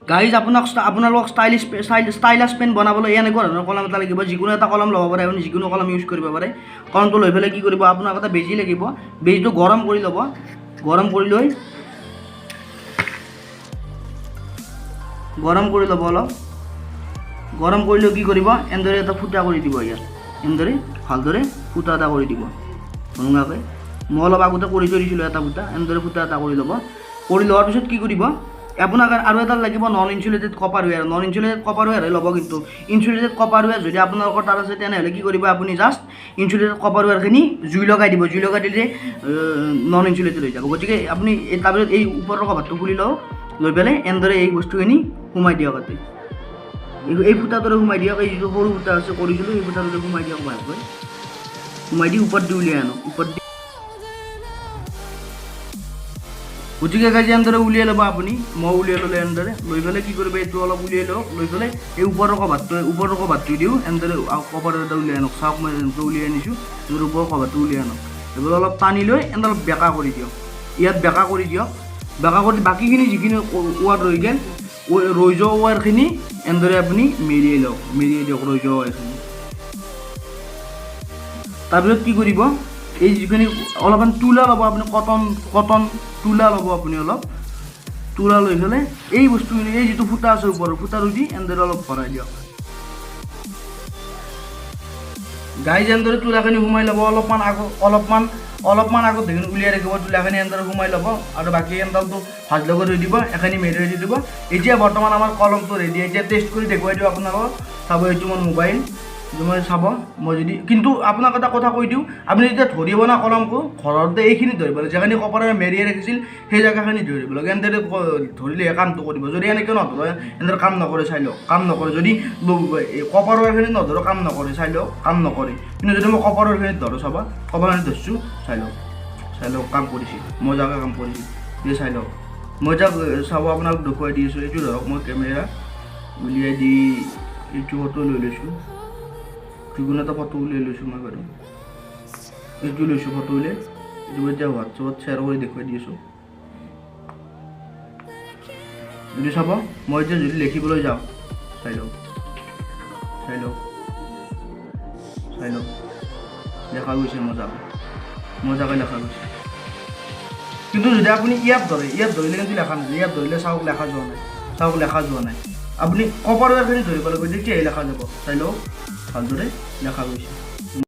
Guys আপোনালোক stylus PAN বনাবলৈ এনেকুৱা ধৰণৰ কলম এটা লাগিব। যিকোনো এটা কলম ল'ব পাৰে, আপুনি যিকোনো কলম ইউজ কৰিব পাৰে। কলমটো লৈ পেলাই কি কৰিব, আপোনাক এটা বেজি লাগিব। বেজিটো গৰম কৰি ল'ব। গৰম কৰি লৈ অলপ গৰম কৰি লৈ কি কৰিব, এনেদৰে এটা ফুটা কৰি দিব। ইয়াত এনেদৰে ভালদৰে ফুটা এটা কৰি দিব ভঙাকৈ। মই অলপ আগতে কৰি থৈ দিছিলোঁ এটা ফুটা, এনেদৰে ফুটা এটা কৰি ল'ব। কৰি লোৱাৰ পিছত কি কৰিব, আপোনাক আৰু এটা লাগিব non insulated copper wire. Non insulated copper ৱেৰহে ল'ব। কিন্তু ইনচুলেটেড কপাৰ ৱেৰ যদি আপোনালোকৰ তাত আছে তেনেহ'লে কি কৰিব, আপুনি জাষ্ট ইনচুলেটেড কপাৰ ৱেৰখিনি জুই লগাই দিব। জুই লগাই দিলে নন ইনচুলেটেড হৈ যাব। গতিকে আপুনি তাৰপিছত এই ওপৰৰ কভাৰটো খুলি লওক, লৈ পেলাই এনেদৰে এই বস্তুখিনি সোমাই দিয়ক। তাতে এই ফুটাটোৰে সোমাই দিয়ক। এই যিটো সৰু ফুটা আছে কৰিছিলোঁ, এই ফুটাটোৰে সোমাই দিয়ক ভালকৈ। সোমাই দি ওপৰত দি উলিয়াই আনক। ওপৰত দি গতিকে গাইজ এনেদৰে উলিয়াই ল'ব আপুনি। মই উলিয়াই ল'লে এনেদৰে লৈ পেলাই কি কৰিব, এইটো অলপ উলিয়াই লওক। লৈ পেলাই এই ওপৰৰ কভাৰটো দিওঁ। এনেদৰে কভাৰ এটা উলিয়াই আনক। চাওক মই এনেকৈ উলিয়াই আনিছোঁ। এইটোৰ ওপৰৰ কভাৰটো উলিয়াই আনক। এইবোৰ অলপ টানি লৈ এনেদৰে বেকা কৰি দিয়ক। ইয়াত বেকা কৰি দিয়ক। বেকা কৰি বাকীখিনি যিখিনি ৱাৰ ৰৈ গ'ল, ৰৈ যোৱা ৱাৰখিনি এনেদৰে আপুনি মেৰিয়াই লওক। মেৰিয়াই দিয়ক ৰৈ যোৱা ৱাৰখিনি। তাৰপিছত কি কৰিব, এই যিখিনি অলপমান তুলা ল'ব আপুনি, কটন তুলা ল'ব আপুনি। অলপ তুলা লৈ পেলাই এই বস্তুখিনি, এই যিটো ফুটা আছে ওপৰৰ ফুটাটো দি এনেদৰে অলপ ভৰাই দিয়ক। গাইজ এনেদৰে তুলাখিনি সোমাই ল'ব। অলপমান আগত দেখোন উলিয়াই ৰাখিব। তুলাখিনি এনেদৰে সোমাই ল'ব আৰু বাকী এণ্ডালটো ভাজ লগত থৈ দিব। এখিনি মেৰিয়াই দি দিব। এতিয়া বৰ্তমান আমাৰ কলমটো ৰেডি। এতিয়া টেষ্ট কৰি দেখুৱাই দিওঁ আপোনালোকক। চাব, এইটো মোৰ মোবাইল। মই চাব, মই যদি কিন্তু আপোনাক এটা কথা কৈ দিওঁ, আপুনি যেতিয়া ধৰিব না কলমটো, ঘৰতে এইখিনি ধৰিব লাগে। যিখিনি কপাৰেৰে মেৰিয়াই ৰাখিছিল সেই জেগাখিনি ধৰিব লাগে। এনেদৰে ধৰিলেহে কামটো কৰিব। যদি এনেকৈ নধৰে, এনেদৰে কাম নকৰে। চাই লওক, কাম নকৰে। যদি কপাৰৰখিনি নধৰো, কাম নকৰে। চাই লওক, কাম নকৰে। কিন্তু যদি মই কপাৰৰখিনিত ধৰোঁ, চাব, কপাৰখিনিত ধৰিছোঁ, চাই লওক কাম কৰিছে। মজাকৈ কাম কৰিছে। এই চাই লওক, মই যাক চাব আপোনাক দেখুৱাই দি আছোঁ। এইটো ধৰক, মই কেমেৰা উলিয়াই দি এইটো ফটো লৈ লৈছোঁ। যিকোনো এটা ফটো উলিয়াই লৈছোঁ মই বাৰু। এইটো লৈছোঁ ফটো উলিয়াই। এইটো এতিয়া হোৱাটছএপত শ্বেয়াৰ কৰি দেখুৱাই দি আছোঁ। যদি চাব, মই এতিয়া যদি লিখিবলৈ যাওঁ, চাই লওক লেখা গৈছে। মজাকৈ লেখা গৈছে। কিন্তু যদি আপুনি ইয়াত ধৰিলে কিন্তু লেখা নাযায়। ইয়াত ধৰিলে চাওক লেখা যোৱা নাই। আপুনি কপাৰ ৱেৰখিনি ধৰিব লাগিব, তেতিয়াহে লেখা যাব। চাই লওক, ভালদৰে লেখা গৈছে।